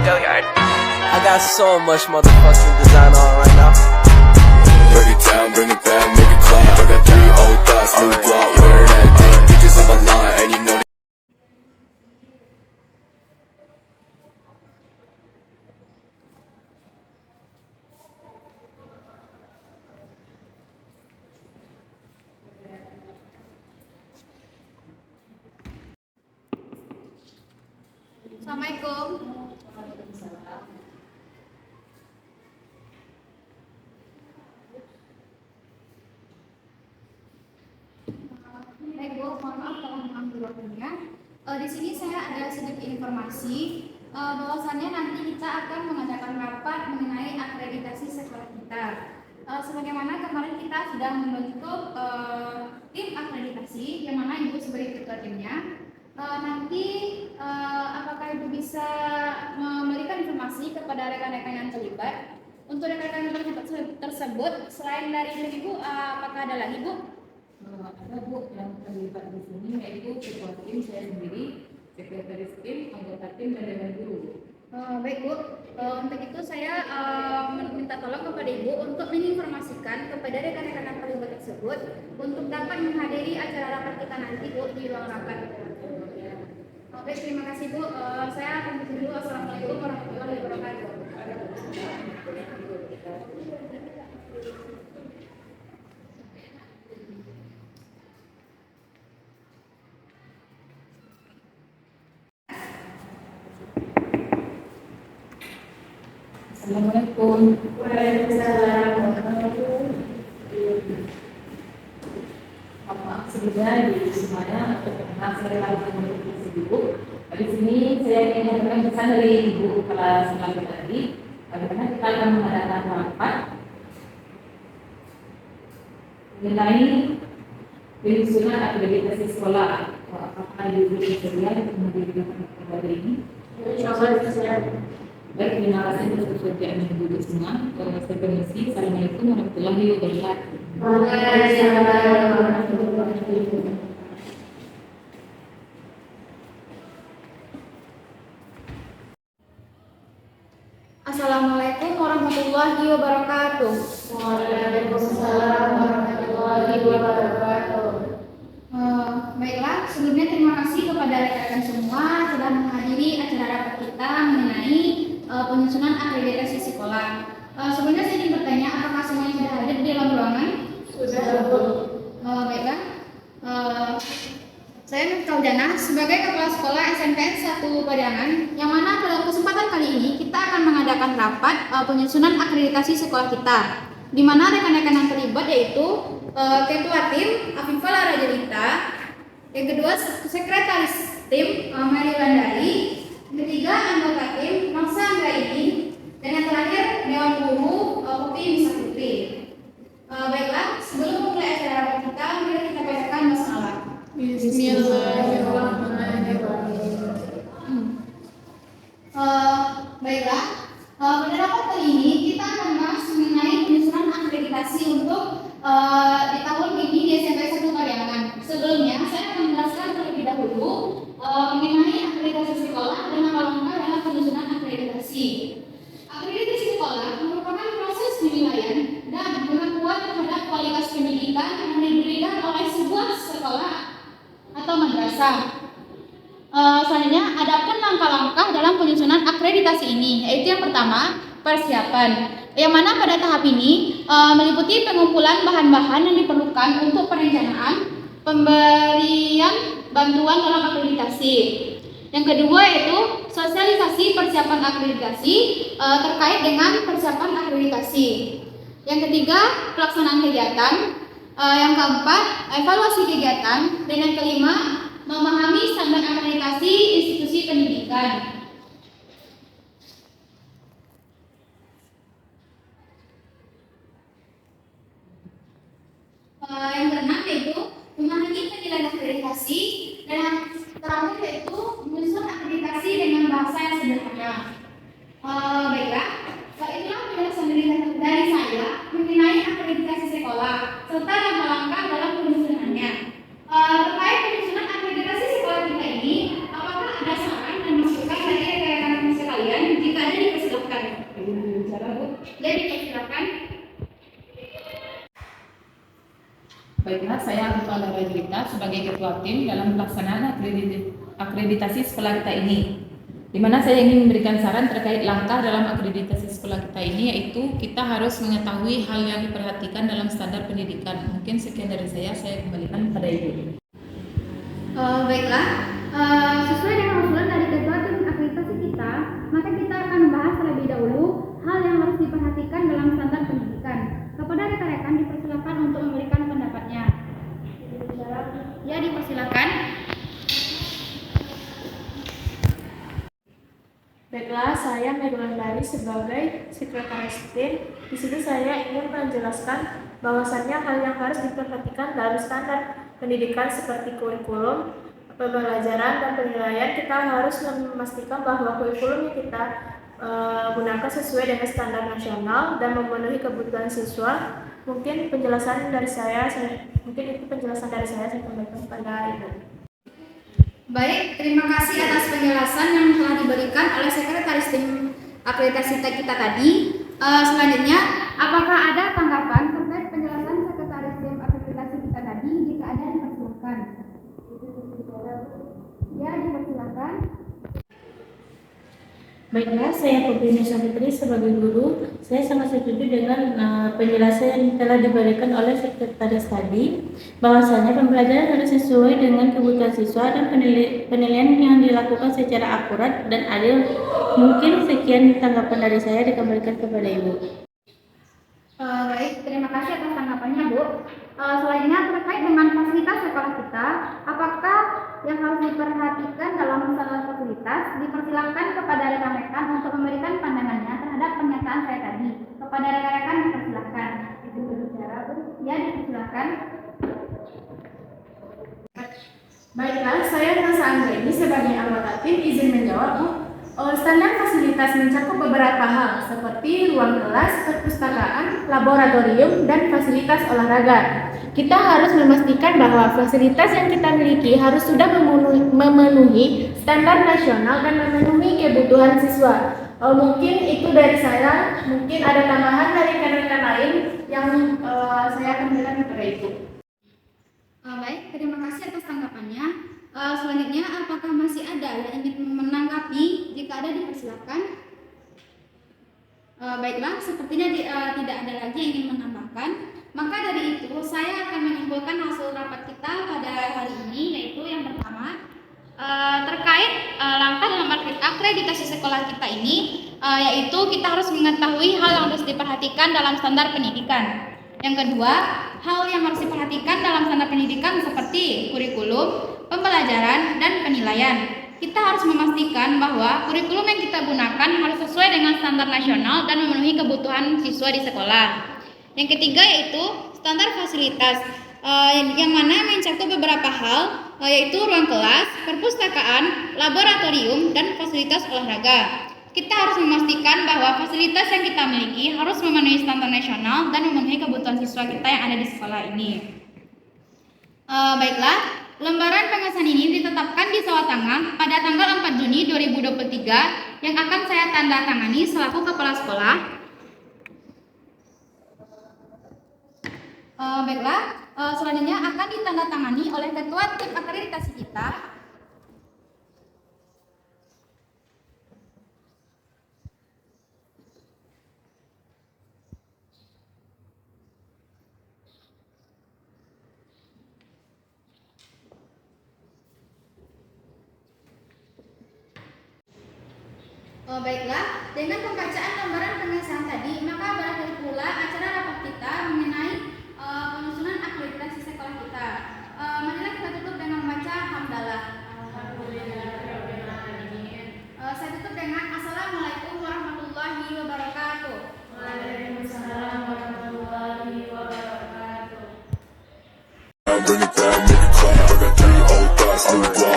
I got so much motherfucking design on right now. Break it down, bring it back, make it clap. I got 3 old thoughts, new block, where that thing. Bitches on my line, and you know. Assalamualaikum. Baik Bu, mohon maaf kalau mengganggu waktunya. Di sini saya ada sedikit informasi bahwasannya nanti kita akan mengadakan rapat mengenai akreditasi sekolah kita. Sebagaimana kemarin kita sudah membentuk tim akreditasi, yang mana Ibu sebagai ketua timnya. Nanti apakah Ibu bisa memberikan informasi kepada rekan-rekan yang terlibat? Untuk rekan-rekan yang tersebut, selain dari Ibu, apakah ada lagi Bu? Ada Bu yang terlibat di sini, yaitu ketua tim saya sendiri, sekretaris tim, anggota tim, dan dewan guru. Baik Bu, untuk itu saya meminta tolong kepada Ibu untuk menginformasikan kepada rekan-rekan yang terlibat tersebut untuk dapat menghadiri acara rapat kita nanti Bu di ruang rapat. Oke, terima kasih Bu. Saya akan tutup dulu. Assalamualaikum warahmatullahi wabarakatuh. Assalamualaikum. Waalaikumsalam. Maaf sebelumnya di semuanya untuk kenal saya langsung mengintroduksi Ibu. Di sini saya ingin menyampaikan pesan dari Ibu Kepala Sekolah tadi, bagaimana kita akan mengadakan rapat mengenai penyusunan akreditasi sekolah. Apakah Ibu bersedia untuk menghadiri rapat ini? Baik, terima kasih atas pekerjaan yang duduk semua. Saya permisi. Assalamualaikum warahmatullahi wabarakatuh. Assalamualaikum warahmatullahi wabarakatuh. Waalaikumsalam warahmatullahi wabarakatuh. Baiklah, sebelumnya terima kasih kepada rekan-rekan semua telah menghadiri acara rapat kita mengenai penyusunan akreditasi sekolah. Sebelumnya saya ingin bertanya, apakah semuanya sudah hadir di dalam ruangan? Sudah, Bu. Baiklah. Saya Miftah Jannah sebagai Kepala Sekolah SMPN 1 Padiangan, yang mana pada kesempatan kali ini kita akan mengadakan rapat penyusunan akreditasi sekolah kita, di mana rekan-rekan yang terlibat yaitu Ketua Tim Afifah Rajalita, yang kedua Sekretaris Tim Mary Landari, yang ketiga anggota tim Maksa Anggraini, dan yang terakhir Dewan Guru Popi Nisa Putri. Baiklah, sebelum memulai acara rapat kita, mari kita bacakan basmalah. Baiklah, pada rapat kali ini kita akan membahas mengenai penyusunan akreditasi untuk di tahun ini di SMP 1 Padiangan. Sebelumnya, saya akan menjelaskan terlebih dahulu mengenai akreditasi sekolah dan langkah-langkah dalam penyusunan akreditasi. Akreditasi sekolah merupakan proses penilaian dan pengakuan terhadap kualitas pendidikan yang diberikan oleh sebuah sekolah atau madrasah. Selanjutnya, adapun langkah-langkah dalam penyusunan akreditasi ini, yaitu yang pertama, persiapan, yang mana pada tahap ini meliputi pengumpulan bahan-bahan yang diperlukan untuk perencanaan pemberian bantuan dalam akreditasi. Yang kedua yaitu sosialisasi persiapan akreditasi terkait dengan persiapan akreditasi. Yang ketiga, pelaksanaan kegiatan. Yang keempat, evaluasi kegiatan. Dan yang kelima, memahami standar akreditasi institusi pendidikan. Yang keenam yaitu memahami penilaian akreditasi, dan yang terakhir yaitu menyusun akreditasi dengan bahasa yang sederhana. Baiklah, itulah penjelasan dari saya mengenai akreditasi sekolah serta langkah-langkah dalam penyusunannya. Terkait penyusunan akreditasi sekolah kita ini, apakah ada saran dan masukan dari Ya, dipersilakan. Baiklah, saya Afifa Rajlita sebagai ketua tim dalam pelaksanaan akreditasi sekolah kita ini. Di mana saya ingin memberikan saran terkait langkah dalam akreditasi sekolah kita ini, yaitu kita harus mengetahui hal yang diperhatikan dalam standar pendidikan. Mungkin sekian dari saya kembalikan kepada Ibu. Baiklah, sesuai dengan usulan dari ketua tim akreditasi kita, maka kita akan membahas terlebih dahulu hal yang harus diperhatikan dalam standar pendidikan. Kepada rekan-rekan dipersilakan untuk memberikan pendapatnya. Ya, dipersilakan. Baiklah, saya Meglandari sebagai sekretaris tim. Di sini saya ingin menjelaskan bahwasannya hal yang harus diperhatikan dalam standar pendidikan seperti kurikulum, pembelajaran, dan penilaian. Kita harus memastikan bahwa kurikulum yang kita gunakan sesuai dengan standar nasional dan memenuhi kebutuhan siswa. Mungkin penjelasan dari saya kembalikan kepada Ibu. Baik, terima kasih atas penjelasan yang telah diberikan oleh sekretaris tim akreditasi kita tadi. Selanjutnya, apakah ada tanggapan terkait penjelasan sekretaris tim akreditasi kita tadi? Jika ada, dipersilakan. Ya, dipersilakan. Baiklah, saya Putri Fitri sebagai guru. Saya sangat setuju dengan penjelasan yang telah diberikan oleh sekretaris tadi, bahwasanya pembelajaran harus sesuai dengan kebutuhan siswa dan penilaian yang dilakukan secara akurat dan adil. Mungkin sekian tanggapan dari saya, dikembalikan kepada Ibu. Baik, terima kasih atas tanggapannya, Bu. Selanjutnya terkait dengan fasilitas sekolah kita, apakah yang harus diperhatikan dalam masalah fasilitas? Dipersilakan kepada rekan-rekan untuk memberikan pandangannya terhadap pernyataan saya tadi. Kepada rekan-rekan dipersilakan. Ibu berbicara, Bu. Ya, dipersilakan. Baiklah, saya Nasa Anggreni sebagai anggota tim izin menjawab, Bu. Standar fasilitas mencakup beberapa hal seperti ruang kelas, perpustakaan, laboratorium, dan fasilitas olahraga. Kita harus memastikan bahwa fasilitas yang kita miliki harus sudah memenuhi standar nasional dan memenuhi kebutuhan siswa. Mungkin itu dari saya, mungkin ada tambahan dari rekan-rekan lain yang saya akan berikan kepada Ibu. Baik, terima kasih atas tanggapannya. Selanjutnya, apakah masih ada yang ingin menanggapi? Jika ada, dipersilakan. Baiklah, sepertinya tidak ada lagi yang ingin menambahkan. Maka dari itu, saya akan menyimpulkan hasil rapat kita pada hari ini, yaitu yang pertama, terkait langkah dalam akreditasi sekolah kita ini, yaitu kita harus mengetahui hal yang harus diperhatikan dalam standar pendidikan. Yang kedua, hal yang harus diperhatikan dalam standar pendidikan seperti kurikulum, pembelajaran, dan penilaian. Kita harus memastikan bahwa kurikulum yang kita gunakan harus sesuai dengan standar nasional dan memenuhi kebutuhan siswa di sekolah. Yang ketiga yaitu standar fasilitas, yang mana mencakup beberapa hal, yaitu ruang kelas, perpustakaan, laboratorium, dan fasilitas olahraga. Kita harus memastikan bahwa fasilitas yang kita miliki harus memenuhi standar nasional dan memenuhi kebutuhan siswa kita yang ada di sekolah ini. Baiklah, lembaran pengesahan ini ditetapkan di Sawatanga pada tanggal 4 Juni 2023 yang akan saya tanda tangani selaku kepala sekolah. Baiklah, selanjutnya akan ditandatangani oleh ketua tim akreditasi kita. Baiklah, dengan pembacaan lembaran pengesahan tadi, maka berakhir pula acara rapat kita mengenai penyusunan akreditasi sekolah kita. Marilah kita tutup dengan membaca hamdalah. Saya tutup dengan Assalamualaikum warahmatullahi wabarakatuh. Waalaikumsalam warahmatullahi wabarakatuh. Bring it down, make it clap. I got 3 old thoughts, new block.